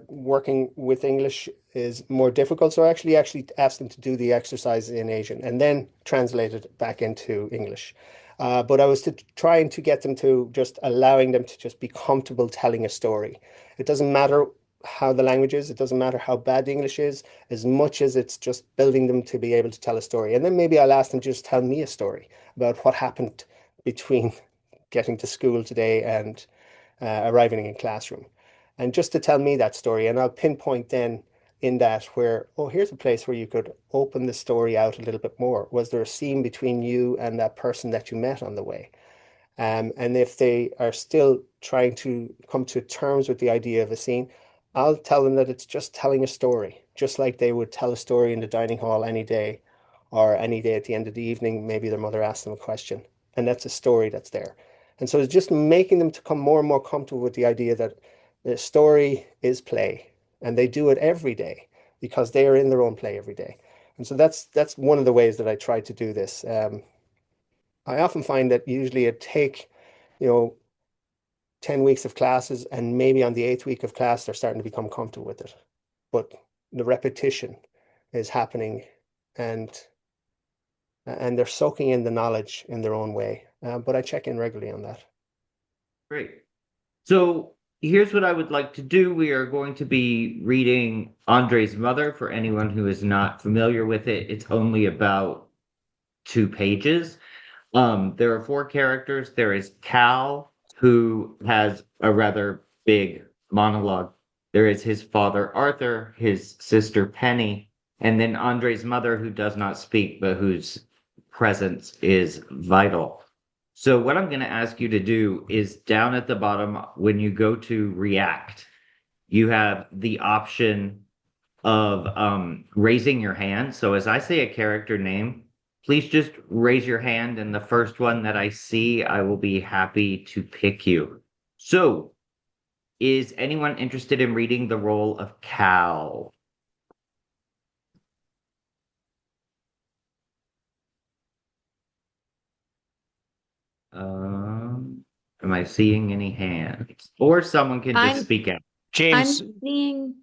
working with English is more difficult. So I actually asked them to do the exercise in Asian and then translate it back into English. But I was trying to get them to just allowing them to just be comfortable telling a story. It doesn't matter how the language is, it doesn't matter how bad the English is, as much as it's just building them to be able to tell a story. And then maybe I'll ask them to just tell me a story about what happened between getting to school today and arriving in classroom. And just to tell me that story, and I'll pinpoint then in that where, oh, here's a place where you could open the story out a little bit more. Was there a scene between you and that person that you met on the way? And if they are still trying to come to terms with the idea of a scene, I'll tell them that it's just telling a story, just like they would tell a story in the dining hall any day, or any day at the end of the evening. Maybe their mother asked them a question, and that's a story that's there. And so it's just making them to come more and more comfortable with the idea that the story is play, and they do it every day because they are in their own play every day. And so that's one of the ways that I try to do this. I often find that usually it take, you know, 10 weeks of classes, and maybe on the eighth week of class, they're starting to become comfortable with it. But the repetition is happening, and they're soaking in the knowledge in their own way. But I check in regularly on that. Great. So here's what I would like to do. We are going to be reading Andre's Mother for anyone who is not familiar with it. It's only about 2 pages. There are 4 characters. There is Cal, who has a rather big monologue. There is his father, Arthur, his sister, Penny, and then Andre's mother, who does not speak, but whose presence is vital. So what I'm going to ask you to do is down at the bottom, when you go to react, you have the option of raising your hand. So as I say a character name, please just raise your hand, and the first one that I see, I will be happy to pick you. So, is anyone interested in reading the role of Cal? Am I seeing any hands? Or someone can just I'm speak out. James, seeing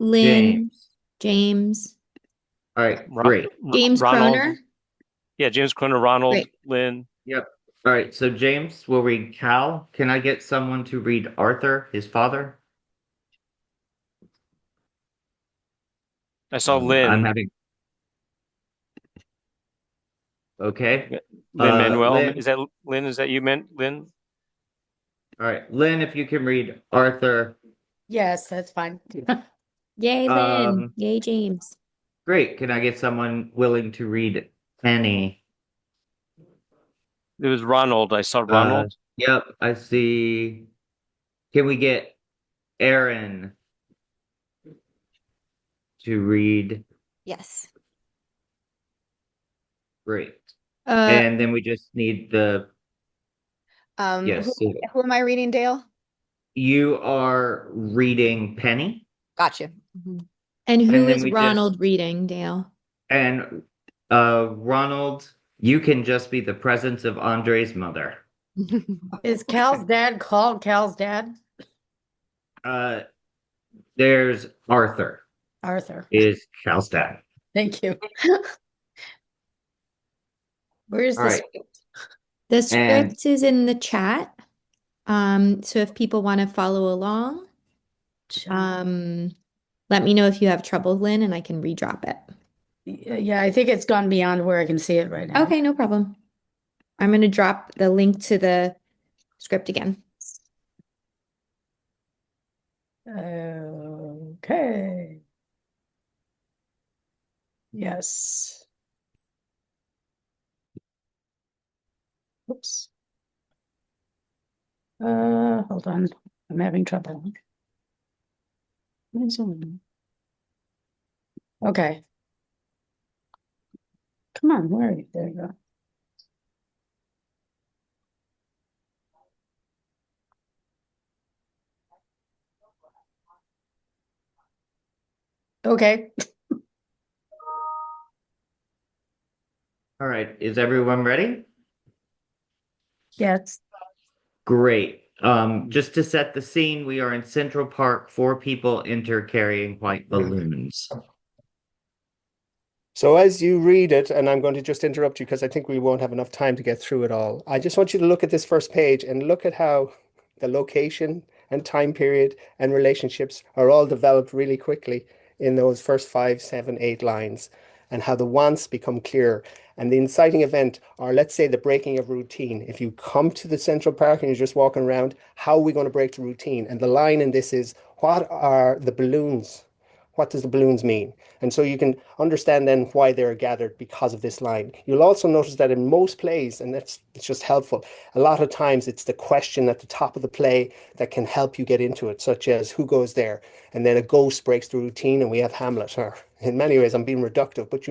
Lynn, James. James, All right, great. James Ronald. Croner. Yeah, James Croner, Ronald, Great. Lynn. Yep. All right, so James will read Cal. Can I get someone to read Arthur, his father? I saw I'm Lynn. having. Okay. Lynn Manuel. Lynn. Is that Lynn? Is that you meant, Lynn? All right, Lynn, if you can read Arthur. Yes, that's fine. Yay, Lynn. Yay, James. Great. Can I get someone willing to read Penny? It was Ronald. I saw Ronald. Yep, I see. Can we get Aaron to read? Yes. Great. Uh, And then we just need the, yes. Who am I reading, Dale? You are reading Penny. Gotcha. and who And then is we Ronald reading, Dale? And Ronald, you can just be the presence of Andre's mother. Is Cal's dad called Cal's dad? There's Arthur. Arthur. Is Cal's dad. Thank you. Where's All the right. script? The script is in the chat. So if people want to follow along, let me know if you have trouble, Lynn, and I can redrop it. Yeah, I think it's gone beyond where I can see it right now. Okay, no problem. I'm going to drop the link to the script again. Okay. Yes. Oops. Hold on. I'm having trouble. Okay. Come on, where are you? There you go. Okay. All right. Is everyone ready? Yes. Great. Just to set the scene, we are in Central Park. 4 people enter carrying white balloons. So as you read it, and I'm going to just interrupt you because I think we won't have enough time to get through it all. I just want you to look at this first page and look at how the location and time period and relationships are all developed really quickly in those first 5, 7, 8 lines, and how the wants become clear. And the inciting event, or let's say the breaking of routine. If you come to the Central Park and you're just walking around, how are we going to break the routine? And the line in this is, what are the balloons? What does the balloons mean? And so you can understand then why they're gathered because of this line. You'll also notice that in most plays, and it's just helpful, a lot of times it's the question at the top of the play that can help you get into it, such as who goes there? And then a ghost breaks the routine and we have Hamlet. Or in many ways, I'm being reductive, but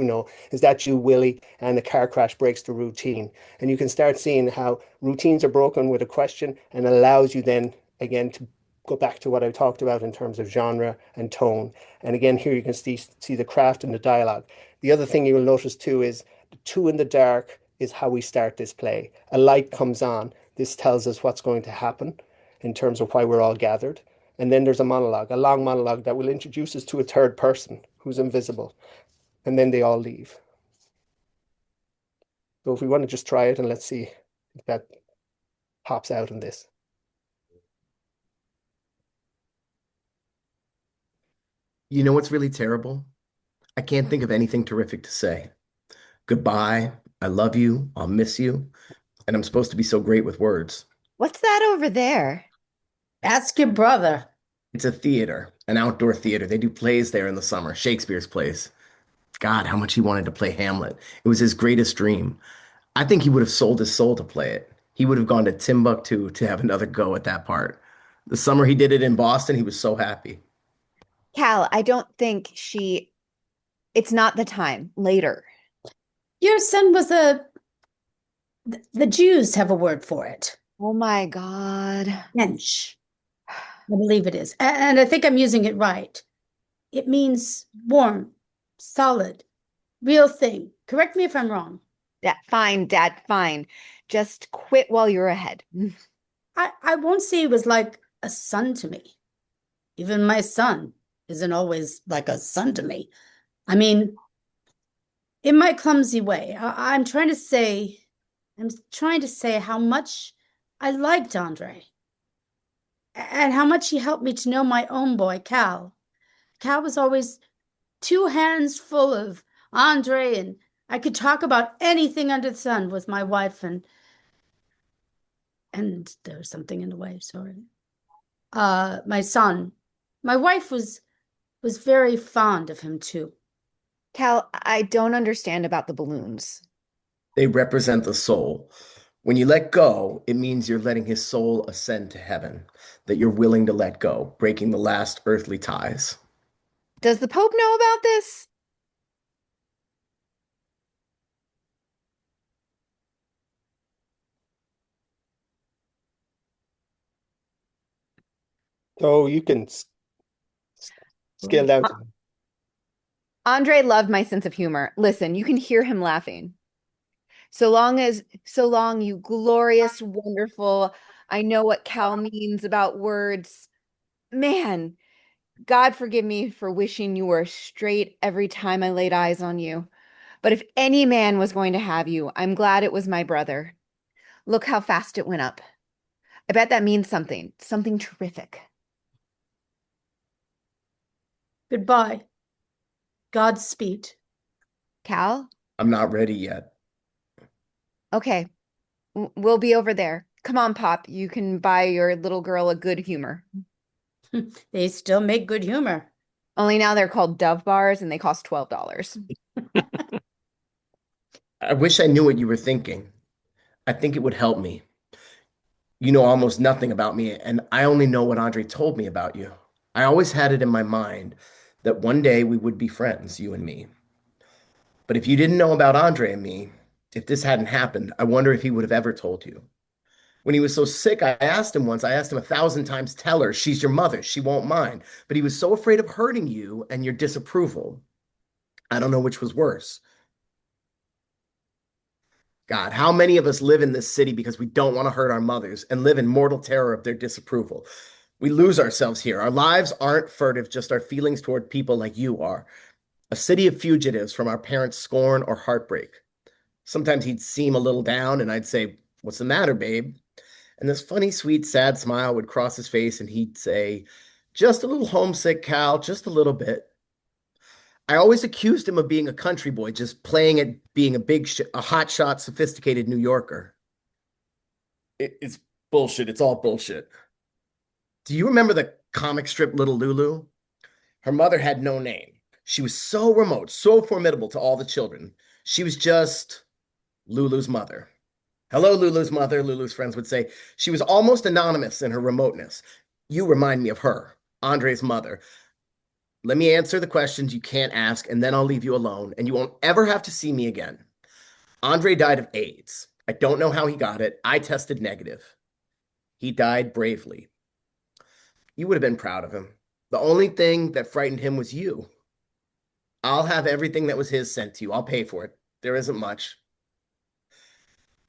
is that you, Willie? And the car crash breaks the routine. And you can start seeing how routines are broken with a question and allows you then again to go back to what I talked about in terms of genre and tone. And again, here you can see the craft and the dialogue. The other thing you will notice too is the two in the dark is how we start this play. A light comes on. This tells us what's going to happen in terms of why we're all gathered. And then there's a monologue, a long monologue that will introduce us to a third person who's invisible. And then they all leave. So if we want to just try it and let's see if that pops out in this. You know what's really terrible? I can't think of anything terrific to say. Goodbye. I love you. I'll miss you. And I'm supposed to be so great with words. What's that over there? Ask your brother. It's a theater, an outdoor theater. They do plays there in the summer, Shakespeare's plays. God, how much he wanted to play Hamlet. It was his greatest dream. I think he would have sold his soul to play it. He would have gone to Timbuktu to have another go at that part. The summer he did it in Boston, he was so happy. Cal, I don't think it's not the time. Later. Your son was the Jews have a word for it. Oh my God. Mensch. I believe it is. And I think I'm using it right. It means warm, solid, real thing. Correct me if I'm wrong. Yeah, fine, Dad, fine. Just quit while you're ahead. I won't say he was like a son to me. Even my son isn't always like a son to me. I mean, in my clumsy way, I'm trying to say how much I liked Andre and how much he helped me to know my own boy, Cal. Cal was always 2 hands full of Andre, and I could talk about anything under the sun with my wife, and there was something in the way, sorry. My son. My wife was very fond of him too. Cal, I don't understand about the balloons. They represent the soul. When you let go, it means you're letting his soul ascend to heaven, that you're willing to let go, breaking the last earthly ties. Does the Pope know about this? So you can scale down to Andre loved my sense of humor. Listen, you can hear him laughing. So long, you glorious, wonderful. I know what Cal means about words. Man, God forgive me for wishing you were straight every time I laid eyes on you. But if any man was going to have you, I'm glad it was my brother. Look how fast it went up. I bet that means something terrific. Goodbye. Godspeed. Cal? I'm not ready yet. Okay, we'll be over there. Come on, Pop. You can buy your little girl a good humor. They still make good humor. Only now they're called Dove bars and they cost $12. I wish I knew what you were thinking. I think it would help me. You know almost nothing about me, and I only know what Andre told me about you. I always had it in my mind that one day we would be friends, you and me. But if you didn't know about Andre and me, if this hadn't happened, I wonder if he would have ever told you. When he was so sick, I asked him 1,000 times, tell her, she's your mother, she won't mind. But he was so afraid of hurting you and your disapproval. I don't know which was worse. God, how many of us live in this city because we don't want to hurt our mothers and live in mortal terror of their disapproval? We lose ourselves here. Our lives aren't furtive, just our feelings toward people like you are. a city of fugitives from our parents' scorn or heartbreak. Sometimes he'd seem a little down, and I'd say, "What's the matter, babe?" And this funny, sweet, sad smile would cross his face, and he'd say, "Just a little homesick, Cal, just a little bit." I always accused him of being a country boy, just playing at being a hotshot, sophisticated New Yorker. It's bullshit. It's all bullshit. Do you remember the comic strip Little Lulu? Her mother had no name. She was so remote, so formidable to all the children. She was just Lulu's mother. "Hello, Lulu's mother," Lulu's friends would say. She was almost anonymous in her remoteness. You remind me of her, Andre's mother. Let me answer the questions you can't ask, and then I'll leave you alone, and you won't ever have to see me again. Andre died of AIDS. I don't know how he got it. I tested negative. He died bravely. You would have been proud of him. The only thing that frightened him was you. I'll have everything that was his sent to you. I'll pay for it. There isn't much.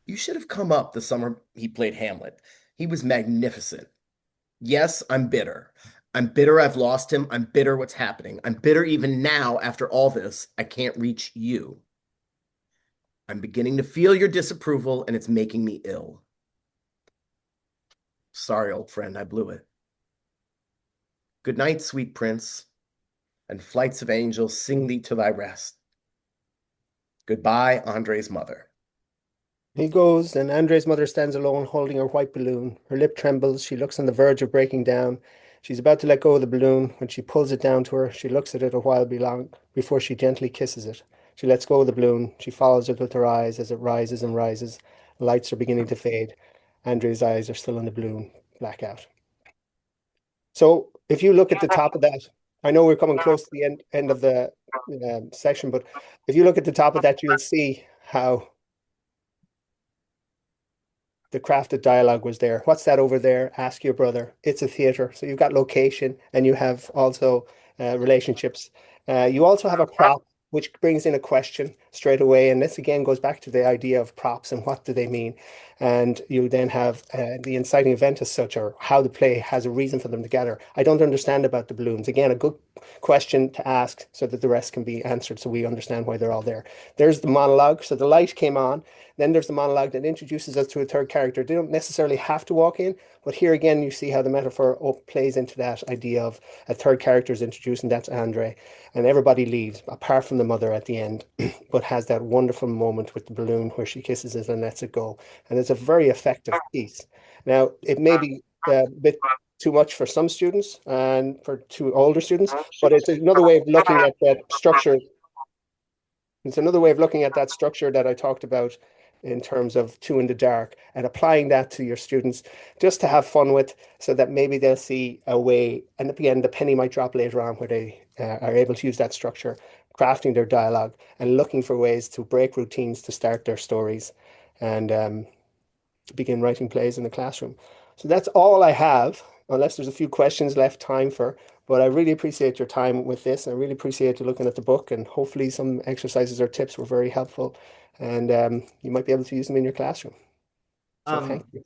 You should have come up the summer he played Hamlet. He was magnificent. Yes, I'm bitter. I'm bitter I've lost him. I'm bitter what's happening. I'm bitter even now after all this. I can't reach you. I'm beginning to feel your disapproval, and it's making me ill. Sorry, old friend, I blew it. Good night, sweet prince, and flights of angels sing thee to thy rest. Goodbye, Andre's mother. He goes, and Andre's mother stands alone holding her white balloon. Her lip trembles. She looks on the verge of breaking down. She's about to let go of the balloon. When she pulls it down to her, she looks at it a while before she gently kisses it. She lets go of the balloon. She follows it with her eyes as it rises and rises. The lights are beginning to fade. Andre's eyes are still on the balloon. Blackout. So if you look at the top of that, I know we're coming close to the end of the section, but if you look at the top of that, you'll see how the crafted dialogue was there. What's that over there? Ask your brother. It's a theater. So you've got location and you have also relationships. You also have a prop, which brings in a question straight away. And this again goes back to the idea of props and what do they mean. And you then have the inciting event as such, or how the play has a reason for them to gather. I don't understand about the balloons. Again, a good question to ask so that the rest can be answered so we understand why they're all there. There's the monologue. So the light came on. Then there's the monologue that introduces us to a third character. They don't necessarily have to walk in, but here again, you see how the metaphor plays into that idea of a third character is introduced, and that's Andre. And everybody leaves, apart from the mother at the end, but has that wonderful moment with the balloon where she kisses it and lets it go. And it's a very effective piece. Now, it may be a bit too much for some students and for too older students, but it's another way of looking at that structure. It's another way of looking at that structure that I talked about in terms of two in the dark, and applying that to your students just to have fun with, so that maybe they'll see a way, and at the end the penny might drop later on where they are able to use that structure, crafting their dialogue and looking for ways to break routines to start their stories and begin writing plays in the classroom. So that's all I have, unless there's a few questions left time for. But I really appreciate your time with this. I really appreciate you looking at the book, and hopefully some exercises or tips were very helpful, and you might be able to use them in your classroom. So thank you.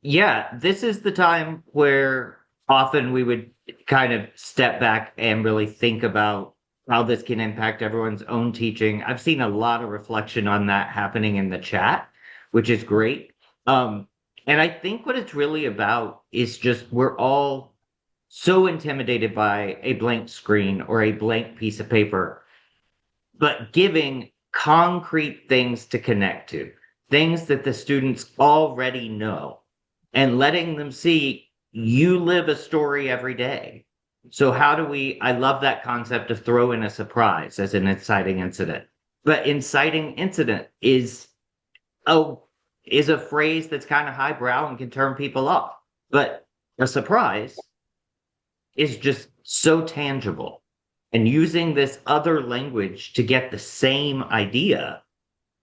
Yeah, this is the time where often we would kind of step back and really think about how this can impact everyone's own teaching. I've seen a lot of reflection on that happening in the chat, which is great. And I think what it's really about is just we're all so intimidated by a blank screen or a blank piece of paper, but giving concrete things to connect to, things that the students already know, and letting them see you live a story every day. So how do I love that concept of throw in a surprise as an inciting incident. But inciting incident is a phrase that's kind of highbrow and can turn people off. But a surprise is just so tangible. And using this other language to get the same idea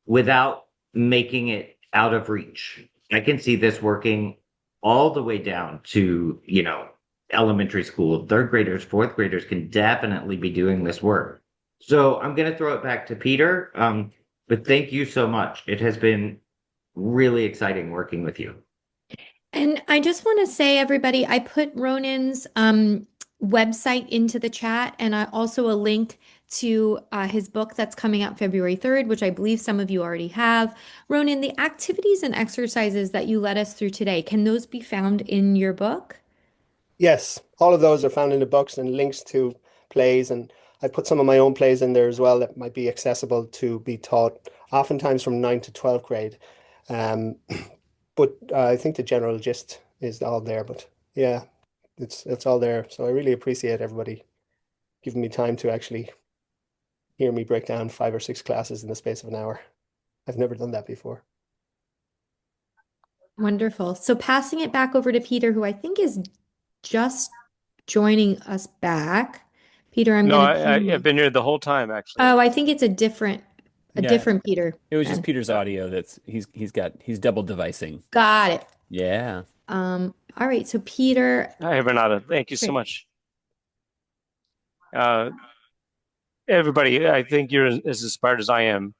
without making it out of reach. I can see this working all the way down to, elementary school. Third graders, fourth graders can definitely be doing this work. So I'm going to throw it back to Peter. But thank you so much. It has been really exciting working with you. And I just want to say, everybody, I put Ronan's website into the chat, and I also a link to his book that's coming out February 3rd, which I believe some of you already have. Ronan, the activities and exercises that you led us through today, can those be found in your book? Yes, all of those are found in the books and links to plays, and I put some of my own plays in there as well that might be accessible to be taught, oftentimes from 9th to 12th grade. Um, but I think the general gist is all there. But yeah, it's all there. So I really appreciate everybody giving me time to actually hear me break down 5 or 6 classes in the space of an hour. I've never done that before. Wonderful. So passing it back over to Peter, who I think is just joining us back. Peter, I'm No, going to pin I've you. been here the whole time, actually. Oh, I think it's a different Yeah, Peter. it was just then. Peter's audio that's he's double devicing. Got it. Yeah. All right. So Peter, Hi, Renata. Thank you so great. much. Everybody, I think you're as inspired as I am.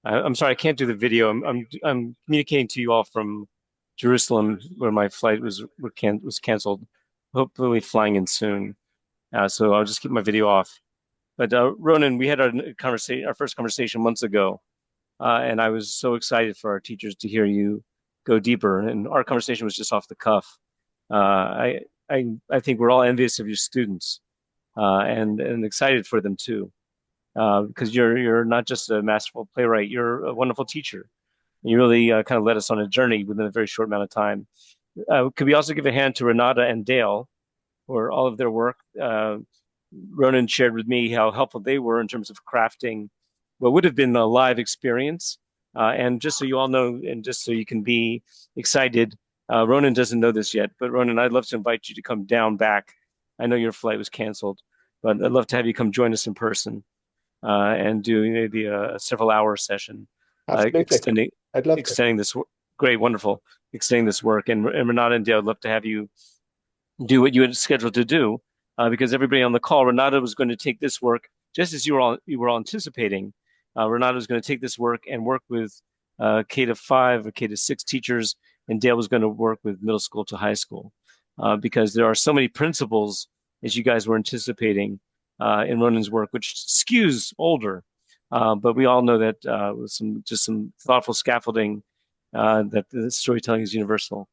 I'm sorry, I can't do the video. I'm communicating to you all from Jerusalem, where my flight was canceled. Hopefully, flying in soon. So I'll just keep my video off. But Ronan, we had our first conversation months ago, and I was so excited for our teachers to hear you go deeper. And our conversation was just off the cuff. I think we're all envious of your students, and excited for them too, because you're not just a masterful playwright, you're a wonderful teacher. You really kind of led us on a journey within a very short amount of time. Could we also give a hand to Renata and Dale for all of their work? Ronan shared with me how helpful they were in terms of crafting what would have been a live experience. And just so you all know, and just so you can be excited, Ronan doesn't know this yet, but Ronan, I'd love to invite you to come down back. I know your flight was canceled, but I'd love to have you come join us in person and do maybe a several hour session, Absolutely. I'd love to. extending this great, wonderful, extending this work. And Renata and Dale, I'd love to have you do what you had scheduled to do, because everybody on the call, Renata was going to take this work just as you were all anticipating. Renata was going to take this work and work with K to 5 or K to 6 teachers, and Dale was going to work with middle school to high school, because there are so many principles, as you guys were anticipating, in Ronan's work, which skews older. But we all know that with some thoughtful scaffolding, that the storytelling is universal.